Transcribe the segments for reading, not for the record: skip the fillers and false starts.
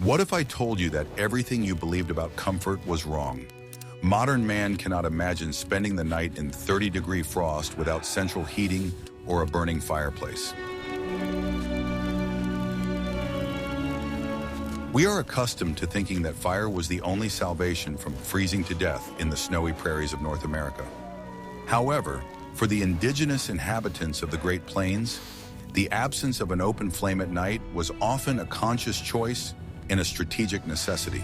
What if I told you that everything you believed about comfort was wrong? Modern man cannot imagine spending the night in 30-degree frost without central heating or a burning fireplace. We are accustomed to thinking that fire was the only salvation from freezing to death in the snowy prairies of North America. However, for the indigenous inhabitants of the Great Plains, the absence of an open flame at night was often a conscious choice and a strategic necessity.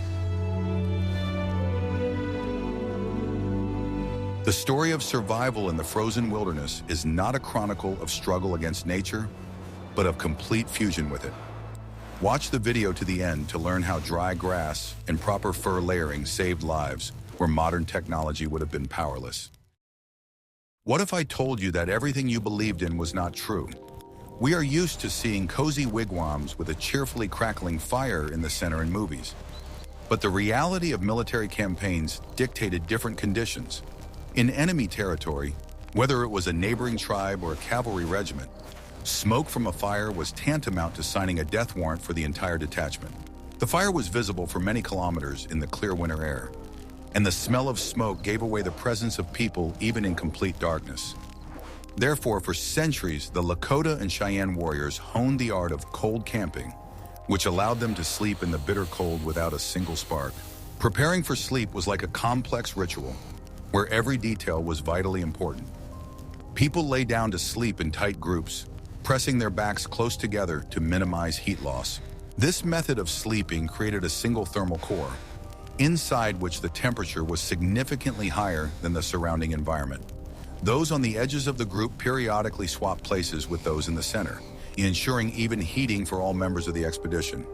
The story of survival in the frozen wilderness is not a chronicle of struggle against nature, but of complete fusion with it. Watch the video to the end to learn how dry grass and proper fur layering saved lives where modern technology would have been powerless. What if I told you that everything you believed in was not true? We are used to seeing cozy wigwams with a cheerfully crackling fire in the center in movies. But the reality of military campaigns dictated different conditions. In enemy territory, whether it was a neighboring tribe or a cavalry regiment, smoke from a fire was tantamount to signing a death warrant for the entire detachment. The fire was visible for many kilometers in the clear winter air, and the smell of smoke gave away the presence of people even in complete darkness. Therefore, for centuries, the Lakota and Cheyenne warriors honed the art of cold camping, which allowed them to sleep in the bitter cold without a single spark. Preparing for sleep was like a complex ritual, where every detail was vitally important. People lay down to sleep in tight groups, pressing their backs close together to minimize heat loss. This method of sleeping created a single thermal core, inside which the temperature was significantly higher than the surrounding environment. Those on the edges of the group periodically swapped places with those in the center, ensuring even heating for all members of the expedition.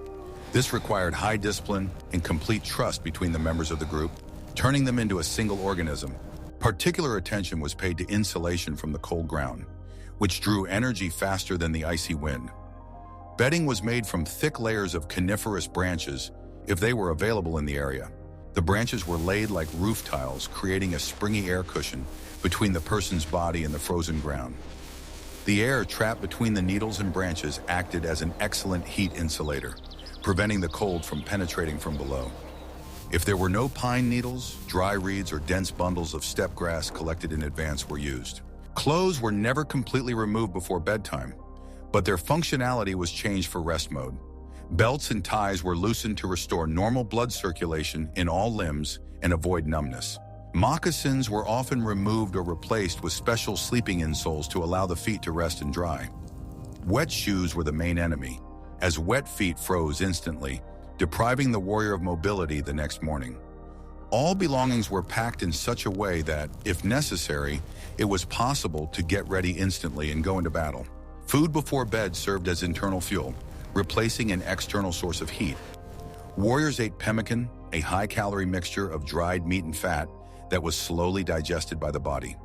This required high discipline and complete trust between the members of the group, turning them into a single organism. Particular attention was paid to insulation from the cold ground, which drew energy faster than the icy wind. Bedding was made from thick layers of coniferous branches if they were available in the area. The branches were laid like roof tiles, creating a springy air cushion between the person's body and the frozen ground. The air trapped between the needles and branches acted as an excellent heat insulator, preventing the cold from penetrating from below. If there were no pine needles, dry reeds or dense bundles of steppe grass collected in advance were used. Clothes were never completely removed before bedtime, but their functionality was changed for rest mode. Belts and ties were loosened to restore normal blood circulation in all limbs and avoid numbness. Moccasins were often removed or replaced with special sleeping insoles to allow the feet to rest and dry. Wet shoes were the main enemy, as wet feet froze instantly, depriving the warrior of mobility the next morning. All belongings were packed in such a way that, if necessary, it was possible to get ready instantly and go into battle. Food before bed served as internal fuel, replacing an external source of heat. Warriors ate pemmican, a high-calorie mixture of dried meat and fat that was slowly digested by the body.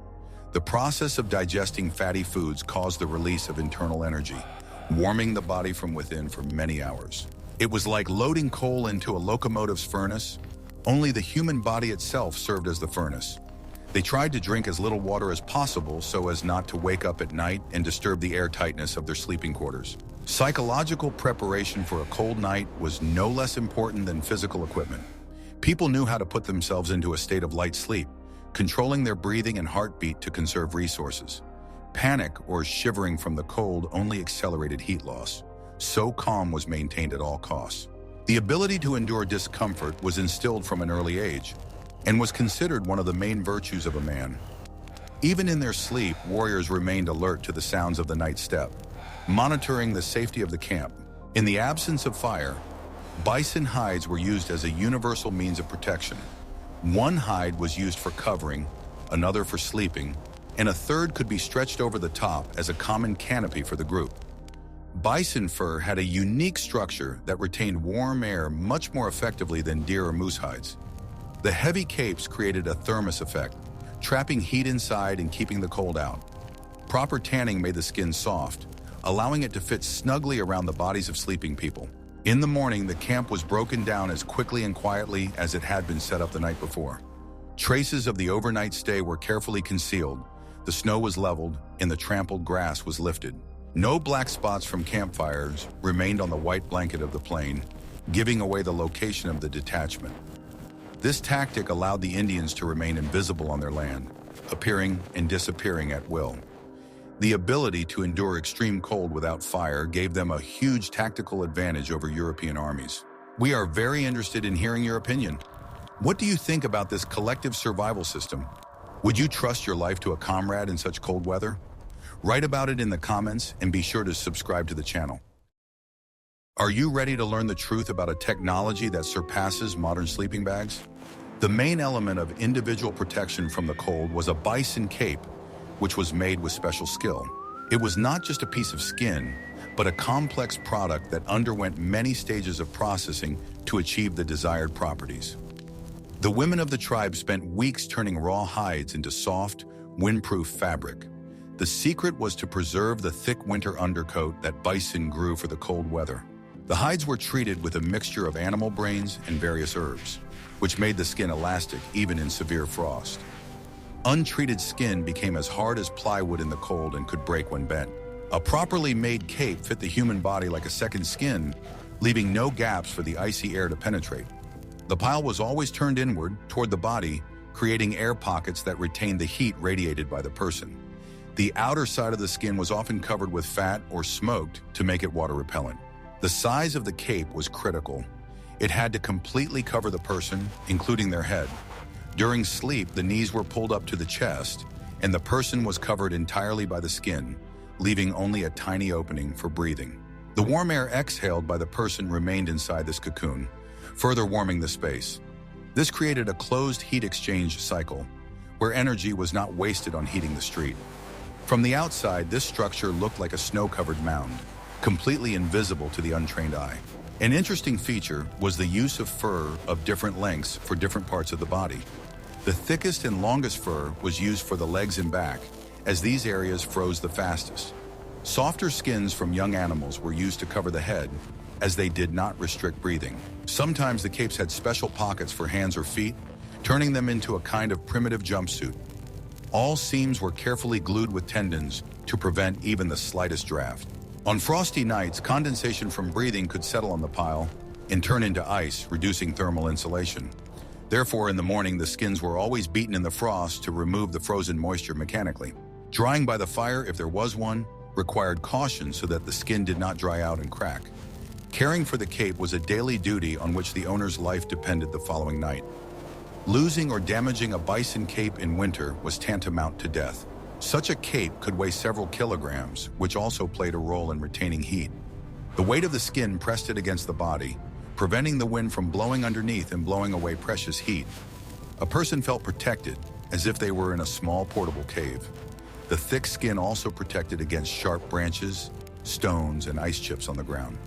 The process of digesting fatty foods caused the release of internal energy, warming the body from within for many hours. It was like loading coal into a locomotive's furnace, only the human body itself served as the furnace. They tried to drink as little water as possible so as not to wake up at night and disturb the airtightness of their sleeping quarters. Psychological preparation for a cold night was no less important than physical equipment. People knew how to put themselves into a state of light sleep, controlling their breathing and heartbeat to conserve resources. Panic or shivering from the cold only accelerated heat loss, so calm was maintained at all costs. The ability to endure discomfort was instilled from an early age and was considered one of the main virtues of a man. Even in their sleep, warriors remained alert to the sounds of the night steppe, monitoring the safety of the camp. In the absence of fire, bison hides were used as a universal means of protection. One hide was used for covering, another for sleeping, and a third could be stretched over the top as a common canopy for the group. Bison fur had a unique structure that retained warm air much more effectively than deer or moose hides. The heavy capes created a thermos effect, trapping heat inside and keeping the cold out. Proper tanning made the skin soft, allowing it to fit snugly around the bodies of sleeping people. In the morning, the camp was broken down as quickly and quietly as it had been set up the night before. Traces of the overnight stay were carefully concealed, the snow was leveled, and the trampled grass was lifted. No black spots from campfires remained on the white blanket of the plain, giving away the location of the detachment. This tactic allowed the Indians to remain invisible on their land, appearing and disappearing at will. The ability to endure extreme cold without fire gave them a huge tactical advantage over European armies. We are very interested in hearing your opinion. What do you think about this collective survival system? Would you trust your life to a comrade in such cold weather? Write about it in the comments and be sure to subscribe to the channel. Are you ready to learn the truth about a technology that surpasses modern sleeping bags? The main element of individual protection from the cold was a bison cape, which was made with special skill. It was not just a piece of skin, but a complex product that underwent many stages of processing to achieve the desired properties. The women of the tribe spent weeks turning raw hides into soft, windproof fabric. The secret was to preserve the thick winter undercoat that bison grew for the cold weather. The hides were treated with a mixture of animal brains and various herbs, which made the skin elastic even in severe frost. Untreated skin became as hard as plywood in the cold and could break when bent. A properly made cape fit the human body like a second skin, leaving no gaps for the icy air to penetrate. The pile was always turned inward, toward the body, creating air pockets that retained the heat radiated by the person. The outer side of the skin was often covered with fat or smoked to make it water repellent. The size of the cape was critical. It had to completely cover the person, including their head. During sleep, the knees were pulled up to the chest, and the person was covered entirely by the skin, leaving only a tiny opening for breathing. The warm air exhaled by the person remained inside this cocoon, further warming the space. This created a closed heat exchange cycle, where energy was not wasted on heating the street. From the outside, this structure looked like a snow-covered mound, completely invisible to the untrained eye. An interesting feature was the use of fur of different lengths for different parts of the body. The thickest and longest fur was used for the legs and back, as these areas froze the fastest. Softer skins from young animals were used to cover the head, as they did not restrict breathing. Sometimes the capes had special pockets for hands or feet, turning them into a kind of primitive jumpsuit. All seams were carefully glued with tendons to prevent even the slightest draft. On frosty nights, condensation from breathing could settle on the pile and turn into ice, reducing thermal insulation. Therefore, in the morning, the skins were always beaten in the frost to remove the frozen moisture mechanically. Drying by the fire, if there was one, required caution so that the skin did not dry out and crack. Caring for the cape was a daily duty on which the owner's life depended the following night. Losing or damaging a bison cape in winter was tantamount to death. Such a cape could weigh several kilograms, which also played a role in retaining heat. The weight of the skin pressed it against the body, preventing the wind from blowing underneath and blowing away precious heat. A person felt protected, as if they were in a small portable cave. The thick skin also protected against sharp branches, stones, and ice chips on the ground.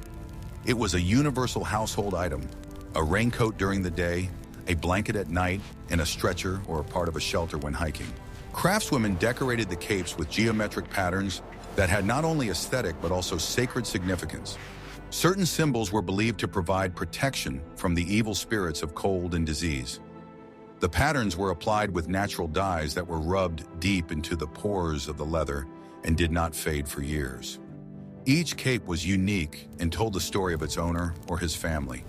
It was a universal household item, a raincoat during the day, a blanket at night, and a stretcher or a part of a shelter when hiking. Craftswomen decorated the capes with geometric patterns that had not only aesthetic but also sacred significance. Certain symbols were believed to provide protection from the evil spirits of cold and disease. The patterns were applied with natural dyes that were rubbed deep into the pores of the leather and did not fade for years. Each cape was unique and told the story of its owner or his family.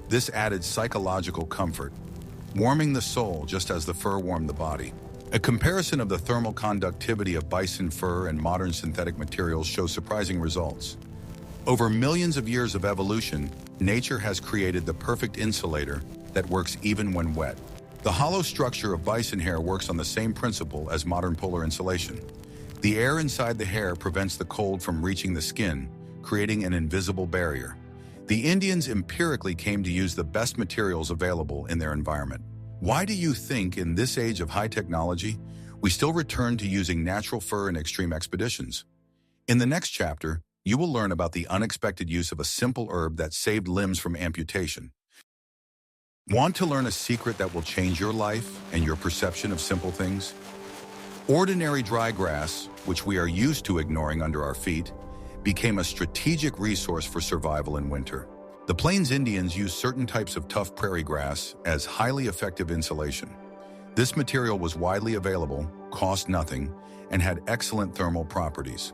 This added psychological comfort, warming the soul just as the fur warmed the body. A comparison of the thermal conductivity of bison fur and modern synthetic materials shows surprising results. Over millions of years of evolution, nature has created the perfect insulator that works even when wet. The hollow structure of bison hair works on the same principle as modern polar insulation. The air inside the hair prevents the cold from reaching the skin, creating an invisible barrier. The Indians empirically came to use the best materials available in their environment. Why do you think, in this age of high technology, we still return to using natural fur in extreme expeditions? In the next chapter, you will learn about the unexpected use of a simple herb that saved limbs from amputation. Want to learn a secret that will change your life and your perception of simple things? Ordinary dry grass, which we are used to ignoring under our feet, became a strategic resource for survival in winter. The Plains Indians used certain types of tough prairie grass as highly effective insulation. This material was widely available, cost nothing, and had excellent thermal properties.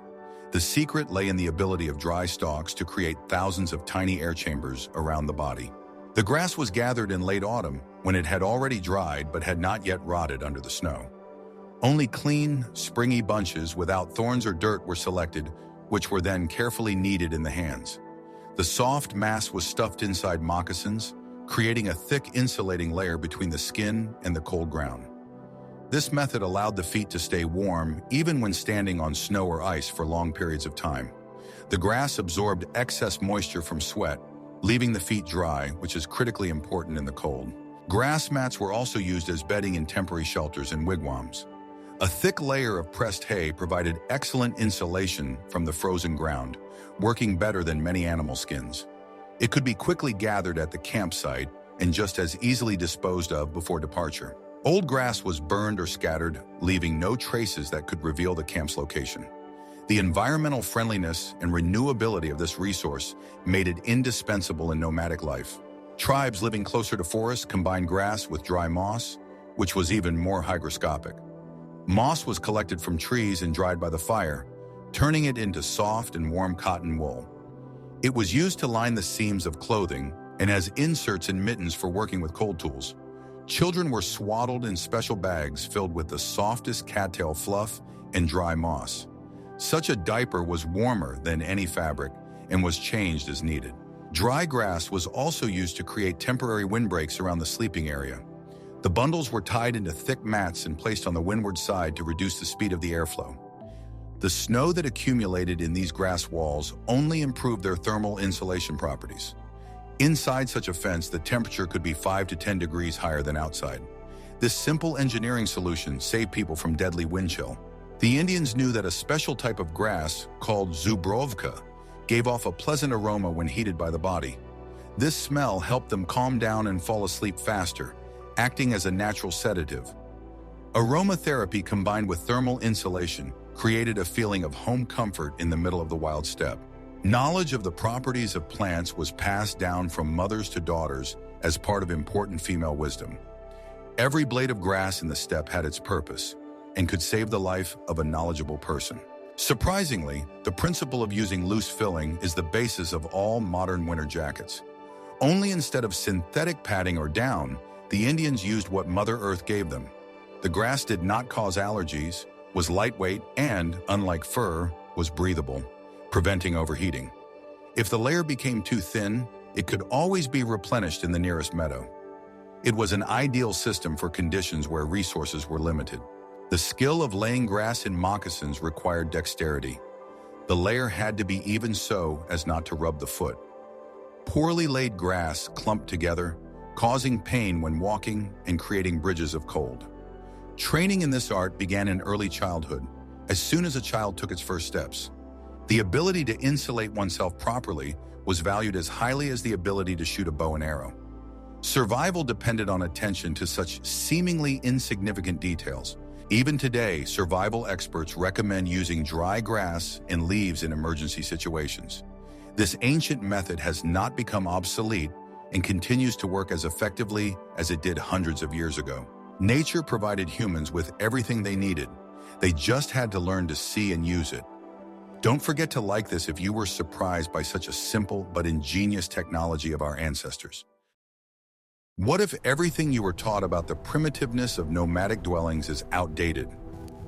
The secret lay in the ability of dry stalks to create thousands of tiny air chambers around the body. The grass was gathered in late autumn when it had already dried but had not yet rotted under the snow. Only clean, springy bunches without thorns or dirt were selected, which were then carefully kneaded in the hands. The soft mass was stuffed inside moccasins, creating a thick insulating layer between the skin and the cold ground. This method allowed the feet to stay warm even when standing on snow or ice for long periods of time. The grass absorbed excess moisture from sweat, leaving the feet dry, which is critically important in the cold. Grass mats were also used as bedding in temporary shelters and wigwams. A thick layer of pressed hay provided excellent insulation from the frozen ground, working better than many animal skins. It could be quickly gathered at the campsite and just as easily disposed of before departure. Old grass was burned or scattered, leaving no traces that could reveal the camp's location. The environmental friendliness and renewability of this resource made it indispensable in nomadic life. Tribes living closer to forests combined grass with dry moss, which was even more hygroscopic. Moss was collected from trees and dried by the fire, turning it into soft and warm cotton wool. It was used to line the seams of clothing and as inserts and mittens for working with cold tools. Children were swaddled in special bags filled with the softest cattail fluff and dry moss. Such a diaper was warmer than any fabric and was changed as needed. Dry grass was also used to create temporary windbreaks around the sleeping area. The bundles were tied into thick mats and placed on the windward side to reduce the speed of the airflow. The snow that accumulated in these grass walls only improved their thermal insulation properties. Inside such a fence, the temperature could be 5 to 10 degrees higher than outside. This simple engineering solution saved people from deadly wind chill. The Indians knew that a special type of grass, called zubrovka, gave off a pleasant aroma when heated by the body. This smell helped them calm down and fall asleep faster, acting as a natural sedative. Aromatherapy combined with thermal insulation created a feeling of home comfort in the middle of the wild steppe. Knowledge of the properties of plants was passed down from mothers to daughters as part of important female wisdom. Every blade of grass in the steppe had its purpose and could save the life of a knowledgeable person. Surprisingly, the principle of using loose filling is the basis of all modern winter jackets. Only instead of synthetic padding or down, the Indians used what Mother Earth gave them. The grass did not cause allergies, was lightweight, and, unlike fur, was breathable, preventing overheating. If the layer became too thin, it could always be replenished in the nearest meadow. It was an ideal system for conditions where resources were limited. The skill of laying grass in moccasins required dexterity. The layer had to be even so as not to rub the foot. Poorly laid grass clumped together, causing pain when walking and creating bridges of cold. Training in this art began in early childhood, as soon as a child took its first steps. The ability to insulate oneself properly was valued as highly as the ability to shoot a bow and arrow. Survival depended on attention to such seemingly insignificant details. Even today, survival experts recommend using dry grass and leaves in emergency situations. This ancient method has not become obsolete and continues to work as effectively as it did hundreds of years ago. Nature provided humans with everything they needed. They just had to learn to see and use it. Don't forget to like this if you were surprised by such a simple but ingenious technology of our ancestors. What if everything you were taught about the primitiveness of nomadic dwellings is outdated?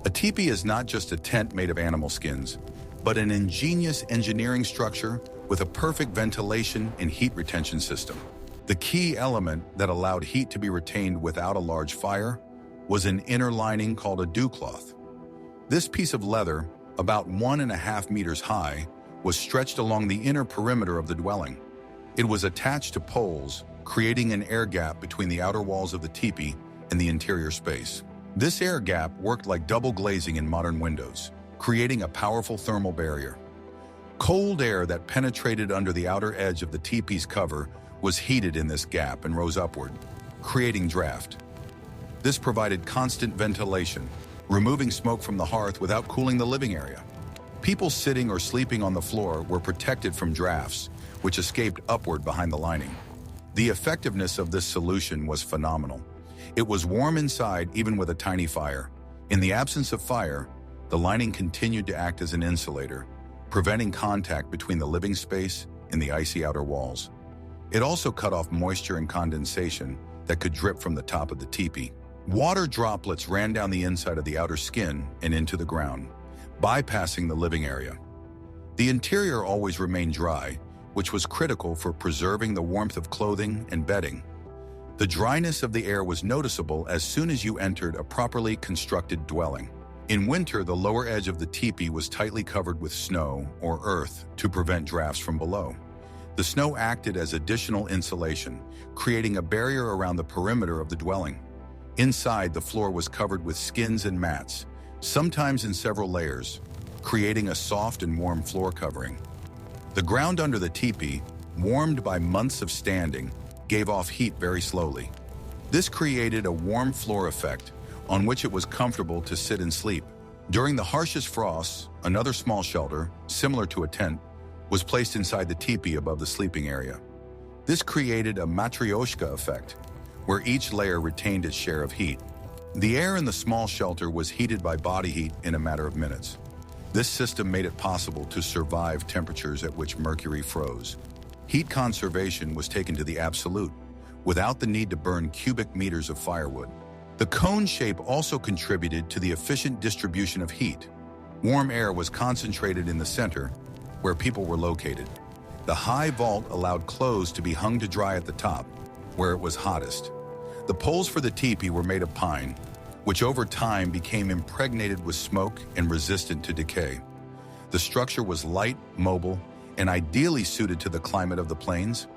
A tipi is not just a tent made of animal skins, but an ingenious engineering structure with a perfect ventilation and heat retention system. The key element that allowed heat to be retained without a large fire was an inner lining called a dew cloth. This piece of leather, about 1.5 meters high, was stretched along the inner perimeter of the dwelling. It was attached to poles, creating an air gap between the outer walls of the tipi and the interior space. This air gap worked like double glazing in modern windows, creating a powerful thermal barrier. Cold air that penetrated under the outer edge of the tipi's cover was heated in this gap and rose upward, creating draft. This provided constant ventilation, removing smoke from the hearth without cooling the living area. People sitting or sleeping on the floor were protected from drafts, which escaped upward behind the lining. The effectiveness of this solution was phenomenal. It was warm inside even with a tiny fire. In the absence of fire, the lining continued to act as an insulator, preventing contact between the living space and the icy outer walls. It also cut off moisture and condensation that could drip from the top of the teepee. Water droplets ran down the inside of the outer skin and into the ground, bypassing the living area. The interior always remained dry, which was critical for preserving the warmth of clothing and bedding. The dryness of the air was noticeable as soon as you entered a properly constructed dwelling. In winter, the lower edge of the teepee was tightly covered with snow or earth to prevent drafts from below. The snow acted as additional insulation, creating a barrier around the perimeter of the dwelling. Inside, the floor was covered with skins and mats, sometimes in several layers, creating a soft and warm floor covering. The ground under the teepee, warmed by months of standing, gave off heat very slowly. This created a warm floor effect on which it was comfortable to sit and sleep. During the harshest frosts, another small shelter, similar to a tent, was placed inside the teepee above the sleeping area. This created a matryoshka effect, where each layer retained its share of heat. The air in the small shelter was heated by body heat in a matter of minutes. This system made it possible to survive temperatures at which mercury froze. Heat conservation was taken to the absolute, without the need to burn cubic meters of firewood. The cone shape also contributed to the efficient distribution of heat. Warm air was concentrated in the center, where people were located. The high vault allowed clothes to be hung to dry at the top, where it was hottest. The poles for the teepee were made of pine, which over time became impregnated with smoke and resistant to decay. The structure was light, mobile, and ideally suited to the climate of the plains.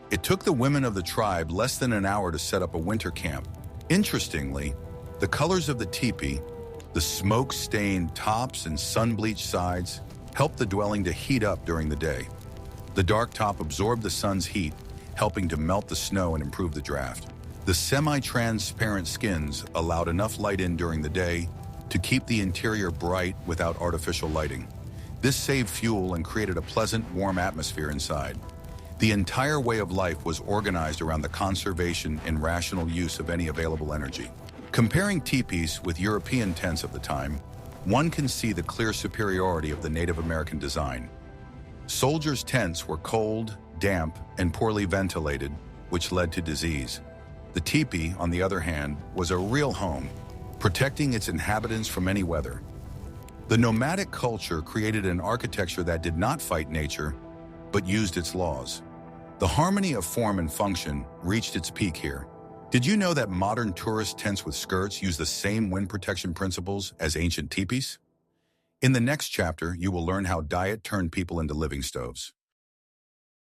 It took the women of the tribe less than an hour to set up a winter camp. Interestingly, the colors of the teepee, the smoke-stained tops and sun-bleached sides, helped the dwelling to heat up during the day. The dark top absorbed the sun's heat, helping to melt the snow and improve the draft. The semi-transparent skins allowed enough light in during the day to keep the interior bright without artificial lighting. This saved fuel and created a pleasant, warm atmosphere inside. The entire way of life was organized around the conservation and rational use of any available energy. Comparing teepees with European tents of the time, one can see the clear superiority of the Native American design. Soldiers' tents were cold, damp, and poorly ventilated, which led to disease. The teepee, on the other hand, was a real home, protecting its inhabitants from any weather. The nomadic culture created an architecture that did not fight nature, but used its laws. The harmony of form and function reached its peak here. Did you know that modern tourist tents with skirts use the same wind protection principles as ancient teepees? In the next chapter, you will learn how diet turned people into living stoves.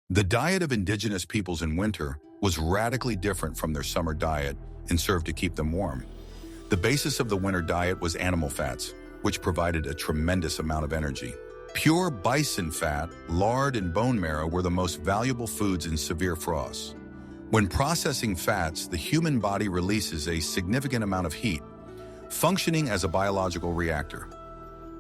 The diet of indigenous peoples in winter was radically different from their summer diet and served to keep them warm. The basis of the winter diet was animal fats, which provided a tremendous amount of energy. Pure bison fat, lard, and bone marrow were the most valuable foods in severe frosts. When processing fats, the human body releases a significant amount of heat, functioning as a biological reactor.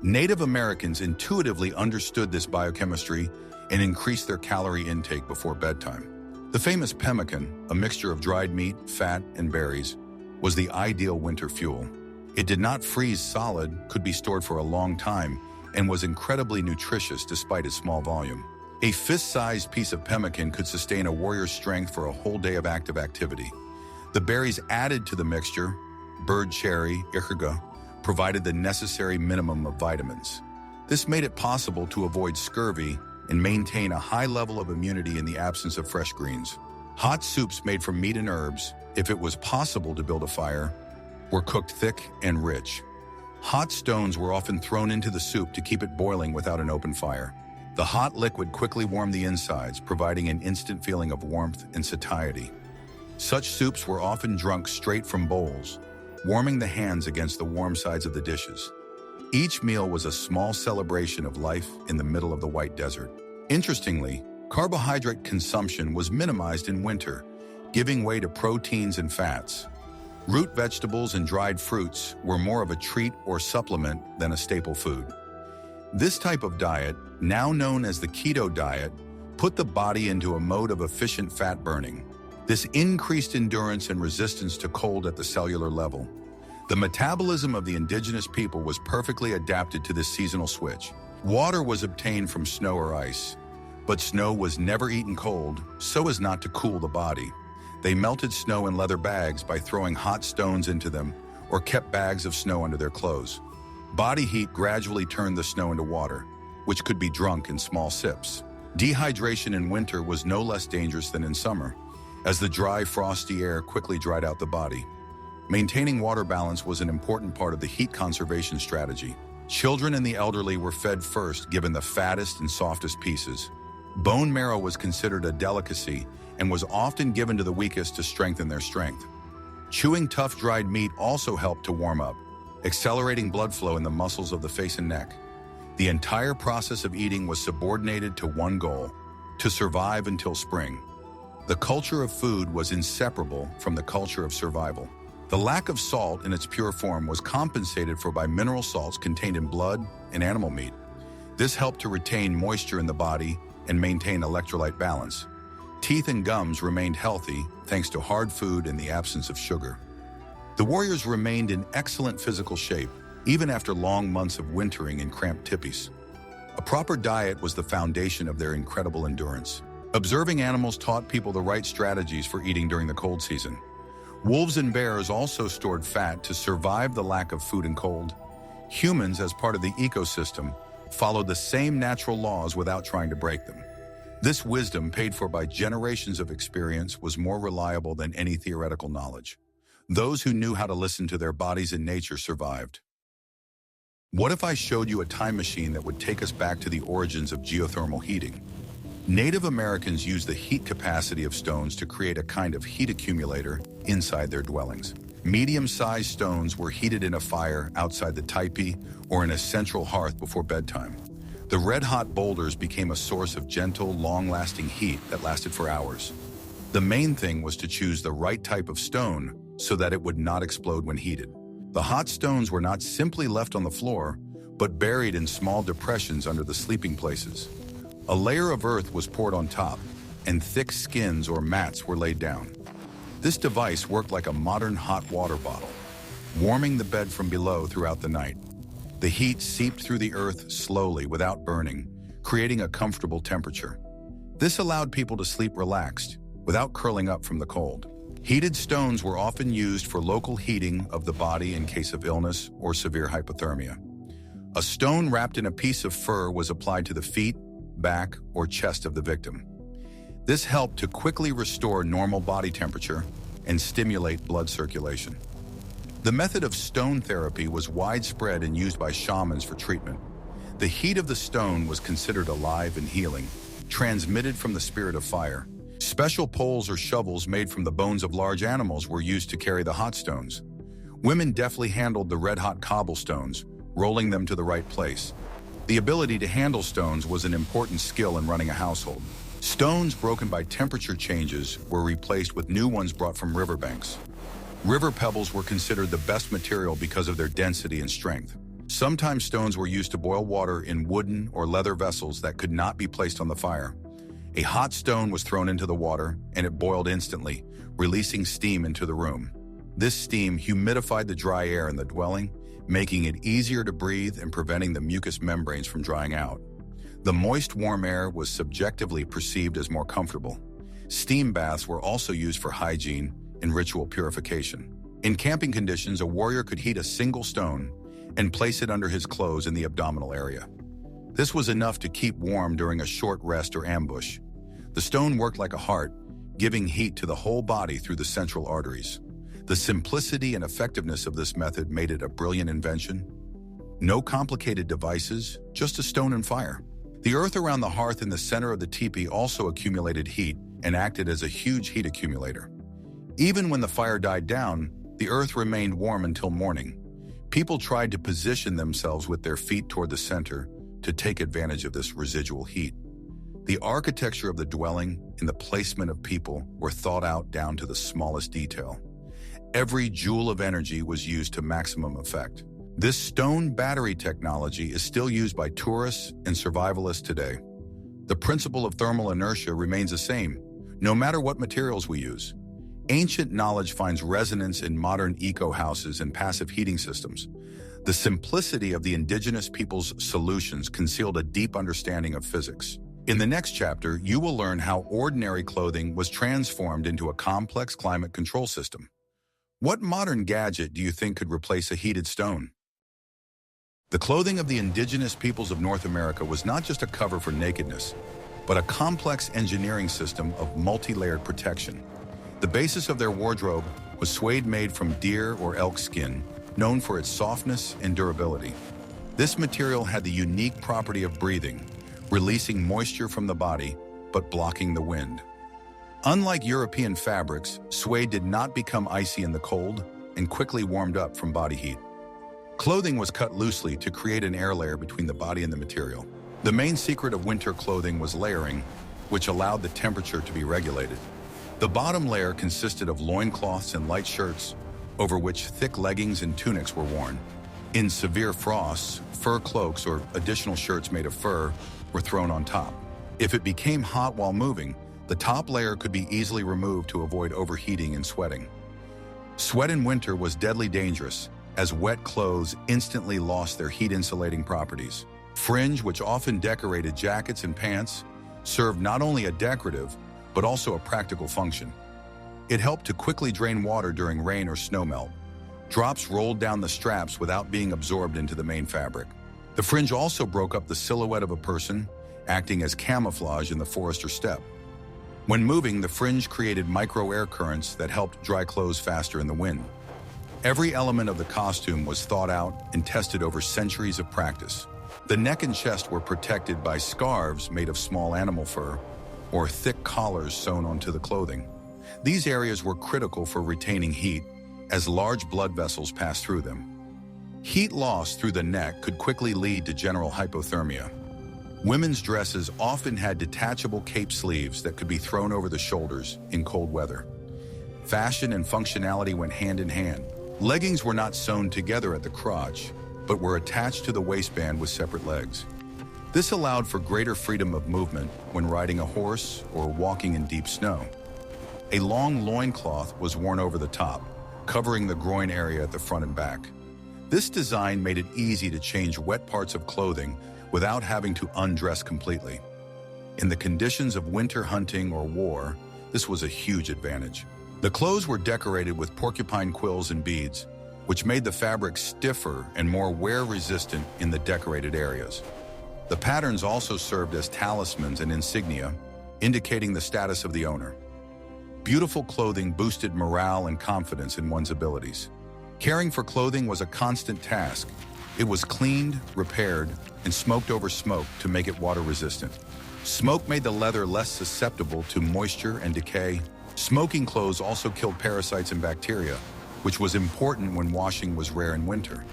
Native Americans intuitively understood this biochemistry and increased their calorie intake before bedtime. The famous pemmican, a mixture of dried meat, fat, and berries, was the ideal winter fuel. It did not freeze solid, could be stored for a long time, and was incredibly nutritious despite its small volume. A fist-sized piece of pemmican could sustain a warrior's strength for a whole day of active activity. The berries added to the mixture, bird cherry, ichirga, provided the necessary minimum of vitamins. This made it possible to avoid scurvy and maintain a high level of immunity in the absence of fresh greens. Hot soups made from meat and herbs, if it was possible to build a fire, were cooked thick and rich. Hot stones were often thrown into the soup to keep it boiling without an open fire. The hot liquid quickly warmed the insides, providing an instant feeling of warmth and satiety. Such soups were often drunk straight from bowls, warming the hands against the warm sides of the dishes. Each meal was a small celebration of life in the middle of the white desert. Interestingly, carbohydrate consumption was minimized in winter, giving way to proteins and fats. Root vegetables and dried fruits were more of a treat or supplement than a staple food. This type of diet, now known as the keto diet, put the body into a mode of efficient fat burning. This increased endurance and resistance to cold at the cellular level. The metabolism of the indigenous people was perfectly adapted to this seasonal switch. Water was obtained from snow or ice, but snow was never eaten cold so as not to cool the body. They melted snow in leather bags by throwing hot stones into them or kept bags of snow under their clothes. Body heat gradually turned the snow into water, which could be drunk in small sips. Dehydration in winter was no less dangerous than in summer, as the dry, frosty air quickly dried out the body. Maintaining water balance was an important part of the heat conservation strategy. Children and the elderly were fed first, given the fattest and softest pieces. Bone marrow was considered a delicacy and was often given to the weakest to strengthen their strength. Chewing tough, dried meat also helped to warm up, accelerating blood flow in the muscles of the face and neck. The entire process of eating was subordinated to one goal: to survive until spring. The culture of food was inseparable from the culture of survival. The lack of salt in its pure form was compensated for by mineral salts contained in blood and animal meat. This helped to retain moisture in the body and maintain electrolyte balance. Teeth and gums remained healthy thanks to hard food and the absence of sugar. The warriors remained in excellent physical shape, even after long months of wintering in cramped tipis. A proper diet was the foundation of their incredible endurance. Observing animals taught people the right strategies for eating during the cold season. Wolves and bears also stored fat to survive the lack of food and cold. Humans, as part of the ecosystem, followed the same natural laws without trying to break them. This wisdom, paid for by generations of experience, was more reliable than any theoretical knowledge. Those who knew how to listen to their bodies and nature survived. What if I showed you a time machine that would take us back to the origins of geothermal heating? Native Americans used the heat capacity of stones to create a kind of heat accumulator inside their dwellings. Medium-sized stones were heated in a fire outside the tipi or in a central hearth before bedtime. The red-hot boulders became a source of gentle, long-lasting heat that lasted for hours. The main thing was to choose the right type of stone so that it would not explode when heated. The hot stones were not simply left on the floor, but buried in small depressions under the sleeping places. A layer of earth was poured on top, and thick skins or mats were laid down. This device worked like a modern hot water bottle, warming the bed from below throughout the night. The heat seeped through the earth slowly without burning, creating a comfortable temperature. This allowed people to sleep relaxed, without curling up from the cold. Heated stones were often used for local heating of the body in case of illness or severe hypothermia. A stone wrapped in a piece of fur was applied to the feet, back, or chest of the victim. This helped to quickly restore normal body temperature and stimulate blood circulation. The method of stone therapy was widespread and used by shamans for treatment. The heat of the stone was considered alive and healing, transmitted from the spirit of fire. Special poles or shovels made from the bones of large animals were used to carry the hot stones. Women deftly handled the red-hot cobblestones, rolling them to the right place. The ability to handle stones was an important skill in running a household. Stones broken by temperature changes were replaced with new ones brought from riverbanks. River pebbles were considered the best material because of their density and strength. Sometimes stones were used to boil water in wooden or leather vessels that could not be placed on the fire. A hot stone was thrown into the water, and it boiled instantly, releasing steam into the room. This steam humidified the dry air in the dwelling, making it easier to breathe and preventing the mucous membranes from drying out. The moist, warm air was subjectively perceived as more comfortable. Steam baths were also used for hygiene and ritual purification. In camping conditions, a warrior could heat a single stone and place it under his clothes in the abdominal area. This was enough to keep warm during a short rest or ambush. The stone worked like a heart, giving heat to the whole body through the central arteries. The simplicity and effectiveness of this method made it a brilliant invention. No complicated devices, just a stone and fire. The earth around the hearth in the center of the teepee also accumulated heat and acted as a huge heat accumulator. Even when the fire died down, the earth remained warm until morning. People tried to position themselves with their feet toward the center to take advantage of this residual heat. The architecture of the dwelling and the placement of people were thought out down to the smallest detail. Every joule of energy was used to maximum effect. This stone battery technology is still used by tourists and survivalists today. The principle of thermal inertia remains the same, no matter what materials we use. Ancient knowledge finds resonance in modern eco-houses and passive heating systems. The simplicity of the indigenous people's solutions concealed a deep understanding of physics. In the next chapter, you will learn how ordinary clothing was transformed into a complex climate control system. What modern gadget do you think could replace a heated stone? The clothing of the indigenous peoples of North America was not just a cover for nakedness, but a complex engineering system of multi-layered protection. The basis of their wardrobe was suede made from deer or elk skin, known for its softness and durability. This material had the unique property of breathing, releasing moisture from the body, but blocking the wind. Unlike European fabrics, suede did not become icy in the cold and quickly warmed up from body heat. Clothing was cut loosely to create an air layer between the body and the material. The main secret of winter clothing was layering, which allowed the temperature to be regulated. The bottom layer consisted of loincloths and light shirts, over which thick leggings and tunics were worn. In severe frosts, fur cloaks or additional shirts made of fur were thrown on top. If it became hot while moving, the top layer could be easily removed to avoid overheating and sweating. Sweat in winter was deadly dangerous, as wet clothes instantly lost their heat-insulating properties. Fringe, which often decorated jackets and pants, served not only a decorative, but also a practical function. It helped to quickly drain water during rain or snowmelt. Drops rolled down the straps without being absorbed into the main fabric. The fringe also broke up the silhouette of a person, acting as camouflage in the forest or steppe. When moving, the fringe created micro-air currents that helped dry clothes faster in the wind. Every element of the costume was thought out and tested over centuries of practice. The neck and chest were protected by scarves made of small animal fur or thick collars sewn onto the clothing. These areas were critical for retaining heat, as large blood vessels passed through them. Heat loss through the neck could quickly lead to general hypothermia. Women's dresses often had detachable cape sleeves that could be thrown over the shoulders in cold weather. Fashion and functionality went hand in hand. Leggings were not sewn together at the crotch, but were attached to the waistband with separate legs. This allowed for greater freedom of movement when riding a horse or walking in deep snow. A long loincloth was worn over the top, covering the groin area at the front and back. This design made it easy to change wet parts of clothing without having to undress completely. In the conditions of winter hunting or war, this was a huge advantage. The clothes were decorated with porcupine quills and beads, which made the fabric stiffer and more wear-resistant in the decorated areas. The patterns also served as talismans and insignia, indicating the status of the owner. Beautiful clothing boosted morale and confidence in one's abilities. Caring for clothing was a constant task. It was cleaned, repaired, and smoked over smoke to make it water-resistant. Smoke made the leather less susceptible to moisture and decay. Smoking clothes also killed parasites and bacteria, which was important when washing was rare in winter.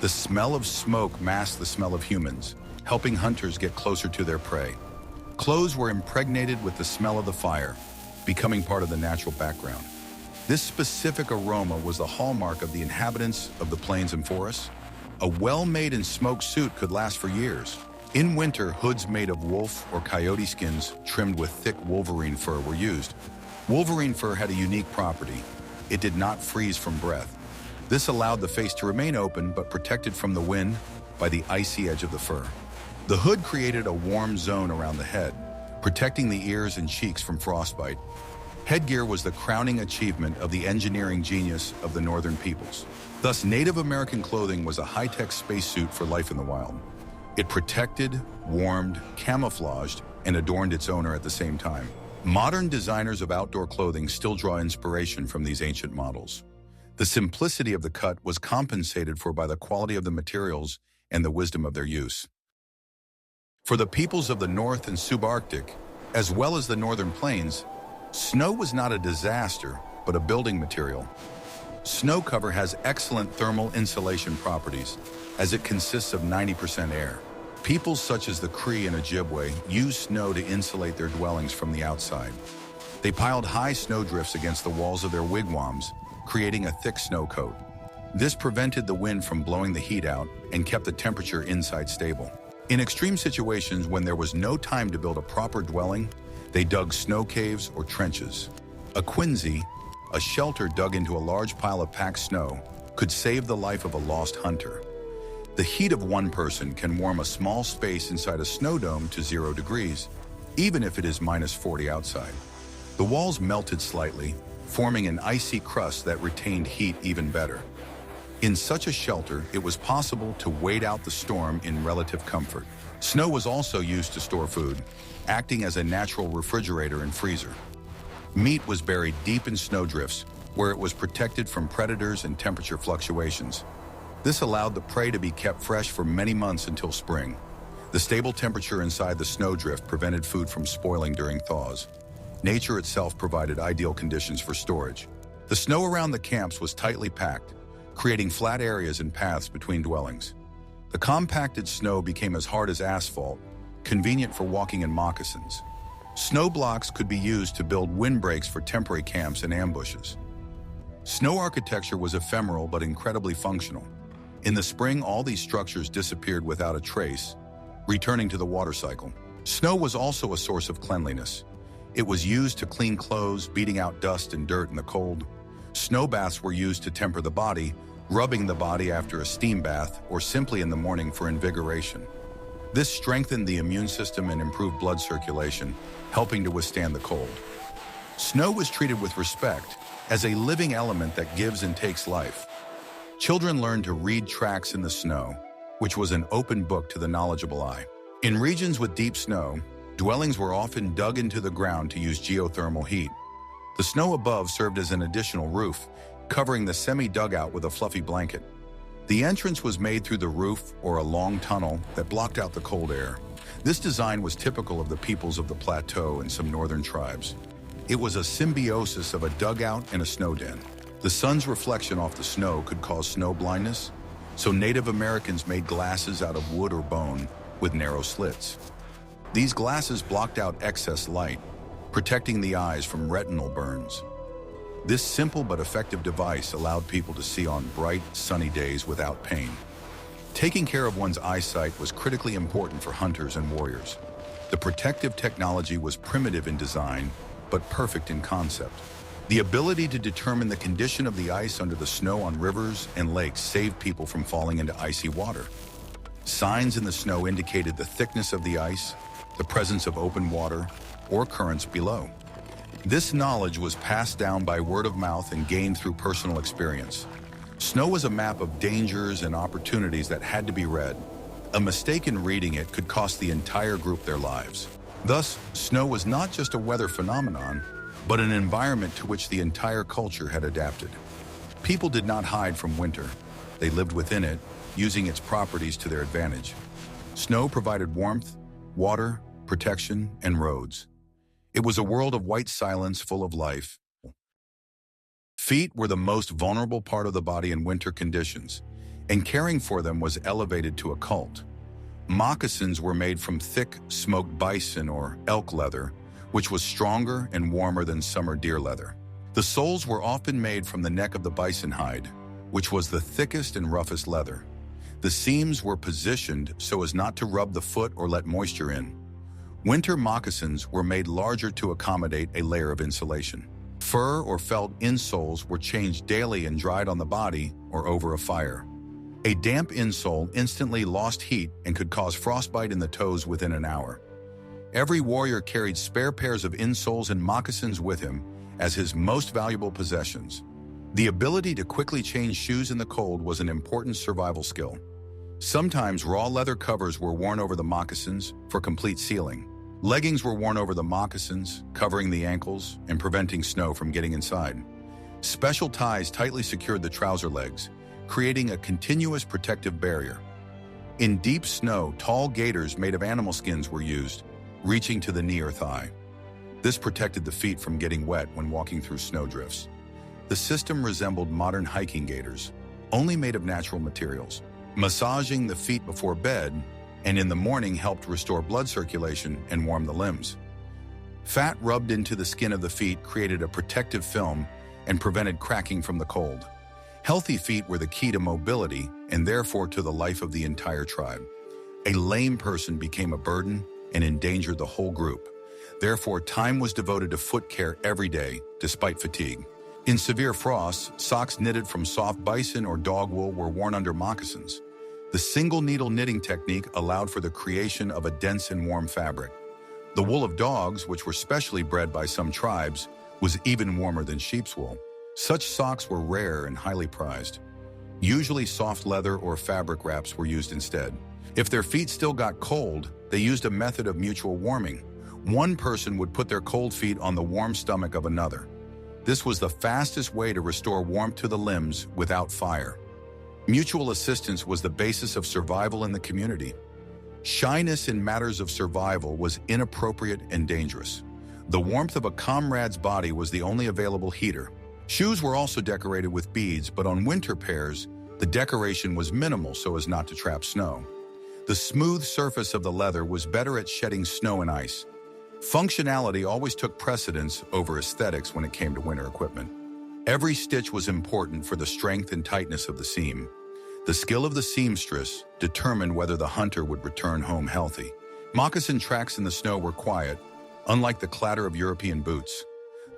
The smell of smoke masked the smell of humans, helping hunters get closer to their prey. Clothes were impregnated with the smell of the fire, becoming part of the natural background. This specific aroma was the hallmark of the inhabitants of the plains and forests. A well-made and smoked suit could last for years. In winter, hoods made of wolf or coyote skins trimmed with thick wolverine fur were used. Wolverine fur had a unique property. It did not freeze from breath. This allowed the face to remain open but protected from the wind by the icy edge of the fur. The hood created a warm zone around the head, protecting the ears and cheeks from frostbite. Headgear was the crowning achievement of the engineering genius of the northern peoples. Thus, Native American clothing was a high-tech spacesuit for life in the wild. It protected, warmed, camouflaged, and adorned its owner at the same time. Modern designers of outdoor clothing still draw inspiration from these ancient models. The simplicity of the cut was compensated for by the quality of the materials and the wisdom of their use. For the peoples of the North and Subarctic, as well as the northern plains, snow was not a disaster, but a building material. Snow cover has excellent thermal insulation properties, as it consists of 90% air. Peoples such as the Cree and Ojibwe used snow to insulate their dwellings from the outside. They piled high snowdrifts against the walls of their wigwams, creating a thick snow coat. This prevented the wind from blowing the heat out and kept the temperature inside stable. In extreme situations when there was no time to build a proper dwelling, they dug snow caves or trenches. A quinsy, a shelter dug into a large pile of packed snow, could save the life of a lost hunter. The heat of one person can warm a small space inside a snow dome to 0 degrees, even if it is -40 outside. The walls melted slightly, forming an icy crust that retained heat even better. In such a shelter, it was possible to wait out the storm in relative comfort. Snow was also used to store food, acting as a natural refrigerator and freezer. Meat was buried deep in snowdrifts, where it was protected from predators and temperature fluctuations. This allowed the prey to be kept fresh for many months until spring. The stable temperature inside the snowdrift prevented food from spoiling during thaws. Nature itself provided ideal conditions for storage. The snow around the camps was tightly packed, creating flat areas and paths between dwellings. The compacted snow became as hard as asphalt, convenient for walking in moccasins. Snow blocks could be used to build windbreaks for temporary camps and ambushes. Snow architecture was ephemeral but incredibly functional. In the spring, all these structures disappeared without a trace, returning to the water cycle. Snow was also a source of cleanliness. It was used to clean clothes, beating out dust and dirt in the cold. Snow baths were used to temper the body, rubbing the body after a steam bath or simply in the morning for invigoration. This strengthened the immune system and improved blood circulation, helping to withstand the cold. Snow was treated with respect as a living element that gives and takes life. Children learned to read tracks in the snow, which was an open book to the knowledgeable eye. In regions with deep snow, dwellings were often dug into the ground to use geothermal heat. The snow above served as an additional roof, covering the semi-dugout with a fluffy blanket. The entrance was made through the roof or a long tunnel that blocked out the cold air. This design was typical of the peoples of the plateau and some northern tribes. It was a symbiosis of a dugout and a snow den. The sun's reflection off the snow could cause snow blindness, so Native Americans made glasses out of wood or bone with narrow slits. These glasses blocked out excess light, protecting the eyes from retinal burns. This simple but effective device allowed people to see on bright, sunny days without pain. Taking care of one's eyesight was critically important for hunters and warriors. The protective technology was primitive in design, but perfect in concept. The ability to determine the condition of the ice under the snow on rivers and lakes saved people from falling into icy water. Signs in the snow indicated the thickness of the ice, the presence of open water, or currents below. This knowledge was passed down by word of mouth and gained through personal experience. Snow was a map of dangers and opportunities that had to be read. A mistake in reading it could cost the entire group their lives. Thus, snow was not just a weather phenomenon, but an environment to which the entire culture had adapted. People did not hide from winter. They lived within it, using its properties to their advantage. Snow provided warmth, water, protection, and roads. It was a world of white silence full of life. Feet were the most vulnerable part of the body in winter conditions, and caring for them was elevated to a cult. Moccasins were made from thick, smoked bison or elk leather, which was stronger and warmer than summer deer leather. The soles were often made from the neck of the bison hide, which was the thickest and roughest leather. The seams were positioned so as not to rub the foot or let moisture in. Winter moccasins were made larger to accommodate a layer of insulation. Fur or felt insoles were changed daily and dried on the body or over a fire. A damp insole instantly lost heat and could cause frostbite in the toes within an hour. Every warrior carried spare pairs of insoles and moccasins with him as his most valuable possessions. The ability to quickly change shoes in the cold was an important survival skill. Sometimes raw leather covers were worn over the moccasins for complete sealing. Leggings were worn over the moccasins, covering the ankles and preventing snow from getting inside. Special ties tightly secured the trouser legs, creating a continuous protective barrier. In deep snow, tall gaiters made of animal skins were used, reaching to the knee or thigh. This protected the feet from getting wet when walking through snowdrifts. The system resembled modern hiking gaiters, only made of natural materials. Massaging the feet before bed and in the morning helped restore blood circulation and warm the limbs. Fat rubbed into the skin of the feet created a protective film and prevented cracking from the cold. Healthy feet were the key to mobility and therefore to the life of the entire tribe. A lame person became a burden and endangered the whole group. Therefore, time was devoted to foot care every day, despite fatigue. In severe frosts, socks knitted from soft bison or dog wool were worn under moccasins. The single-needle knitting technique allowed for the creation of a dense and warm fabric. The wool of dogs, which were specially bred by some tribes, was even warmer than sheep's wool. Such socks were rare and highly prized. Usually soft leather or fabric wraps were used instead. If their feet still got cold, they used a method of mutual warming. One person would put their cold feet on the warm stomach of another. This was the fastest way to restore warmth to the limbs without fire. Mutual assistance was the basis of survival in the community. Shyness in matters of survival was inappropriate and dangerous. The warmth of a comrade's body was the only available heater. Shoes were also decorated with beads, but on winter pairs, the decoration was minimal so as not to trap snow. The smooth surface of the leather was better at shedding snow and ice. Functionality always took precedence over aesthetics when it came to winter equipment. Every stitch was important for the strength and tightness of the seam. The skill of the seamstress determined whether the hunter would return home healthy. Moccasin tracks in the snow were quiet, unlike the clatter of European boots.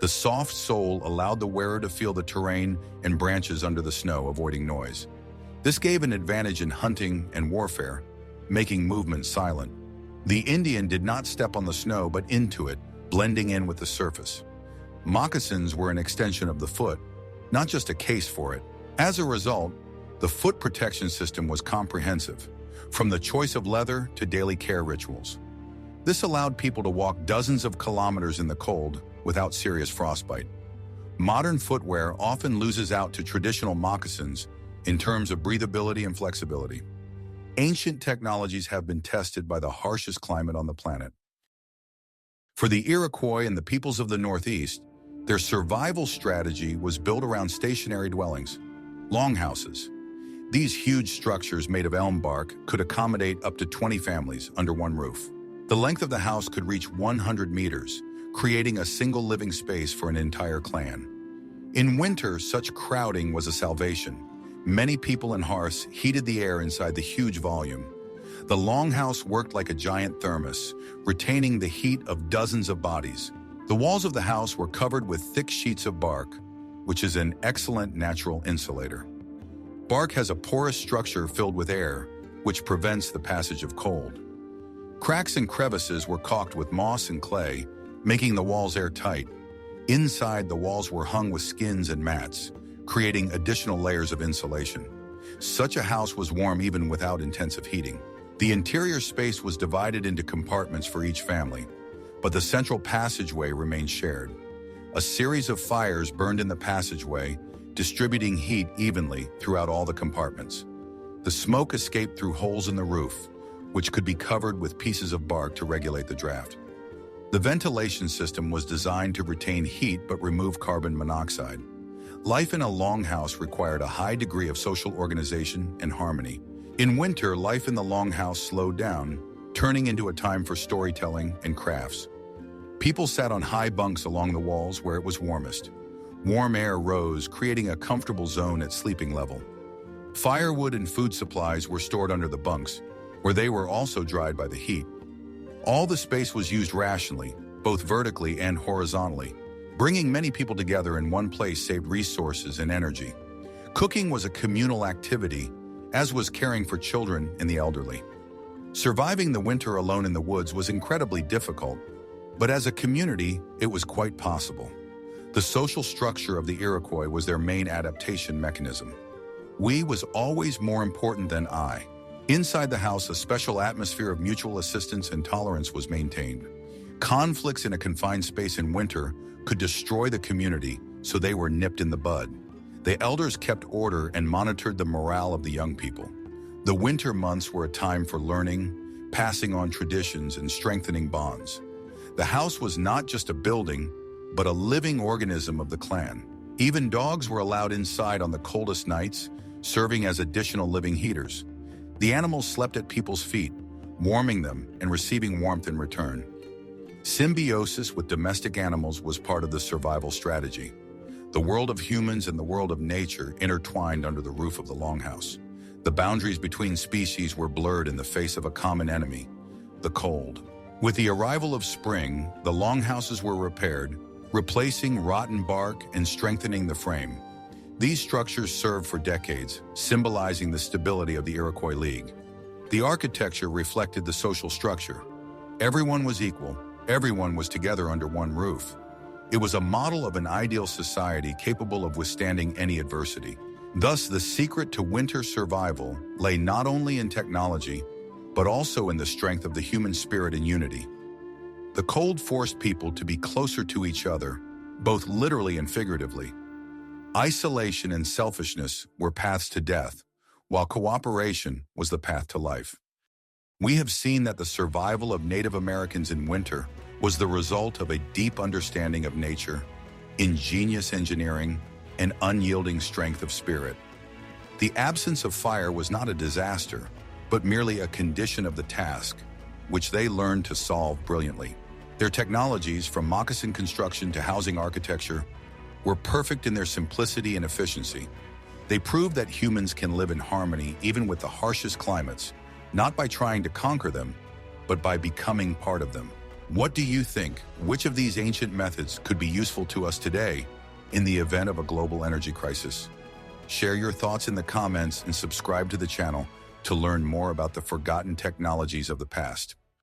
The soft sole allowed the wearer to feel the terrain and branches under the snow, avoiding noise. This gave an advantage in hunting and warfare, making movement silent. The Indian did not step on the snow but into it, blending in with the surface. Moccasins were an extension of the foot, not just a case for it. As a result, the foot protection system was comprehensive, from the choice of leather to daily care rituals. This allowed people to walk dozens of kilometers in the cold without serious frostbite. Modern footwear often loses out to traditional moccasins in terms of breathability and flexibility. Ancient technologies have been tested by the harshest climate on the planet. For the Iroquois and the peoples of the Northeast, their survival strategy was built around stationary dwellings, longhouses. These huge structures made of elm bark could accommodate up to 20 families under one roof. The length of the house could reach 100 meters, creating a single living space for an entire clan. In winter, such crowding was a salvation. Many people and hearths heated the air inside the huge volume. The longhouse worked like a giant thermos, retaining the heat of dozens of bodies. The walls of the house were covered with thick sheets of bark, which is an excellent natural insulator. Bark has a porous structure filled with air, which prevents the passage of cold. Cracks and crevices were caulked with moss and clay, making the walls airtight. Inside, the walls were hung with skins and mats, creating additional layers of insulation. Such a house was warm even without intensive heating. The interior space was divided into compartments for each family, but the central passageway remained shared. A series of fires burned in the passageway, distributing heat evenly throughout all the compartments. The smoke escaped through holes in the roof, which could be covered with pieces of bark to regulate the draft. The ventilation system was designed to retain heat but remove carbon monoxide. Life in a longhouse required a high degree of social organization and harmony. In winter, life in the longhouse slowed down, turning into a time for storytelling and crafts. People sat on high bunks along the walls where it was warmest. Warm air rose, creating a comfortable zone at sleeping level. Firewood and food supplies were stored under the bunks, where they were also dried by the heat. All the space was used rationally, both vertically and horizontally. Bringing many people together in one place saved resources and energy. Cooking was a communal activity, as was caring for children and the elderly. Surviving the winter alone in the woods was incredibly difficult, but as a community, it was quite possible. The social structure of the Iroquois was their main adaptation mechanism. We was always more important than I. Inside the house, a special atmosphere of mutual assistance and tolerance was maintained. Conflicts in a confined space in winter could destroy the community, so they were nipped in the bud. The elders kept order and monitored the morale of the young people. The winter months were a time for learning, passing on traditions, and strengthening bonds. The house was not just a building, but a living organism of the clan. Even dogs were allowed inside on the coldest nights, serving as additional living heaters. The animals slept at people's feet, warming them and receiving warmth in return. Symbiosis with domestic animals was part of the survival strategy. The world of humans and the world of nature intertwined under the roof of the longhouse. The boundaries between species were blurred in the face of a common enemy, the cold. With the arrival of spring, the longhouses were repaired, replacing rotten bark and strengthening the frame. These structures served for decades, symbolizing the stability of the Iroquois League. The architecture reflected the social structure. Everyone was equal, everyone was together under one roof. It was a model of an ideal society capable of withstanding any adversity. Thus, the secret to winter survival lay not only in technology, but also in the strength of the human spirit and unity. The cold forced people to be closer to each other, both literally and figuratively. Isolation and selfishness were paths to death, while cooperation was the path to life. We have seen that the survival of Native Americans in winter was the result of a deep understanding of nature, ingenious engineering, and unyielding strength of spirit. The absence of fire was not a disaster, but merely a condition of the task, which they learned to solve brilliantly. Their technologies, from moccasin construction to housing architecture, were perfect in their simplicity and efficiency. They proved that humans can live in harmony even with the harshest climates, not by trying to conquer them, but by becoming part of them. What do you think? Which of these ancient methods could be useful to us today in the event of a global energy crisis? Share your thoughts in the comments and subscribe to the channel to learn more about the forgotten technologies of the past.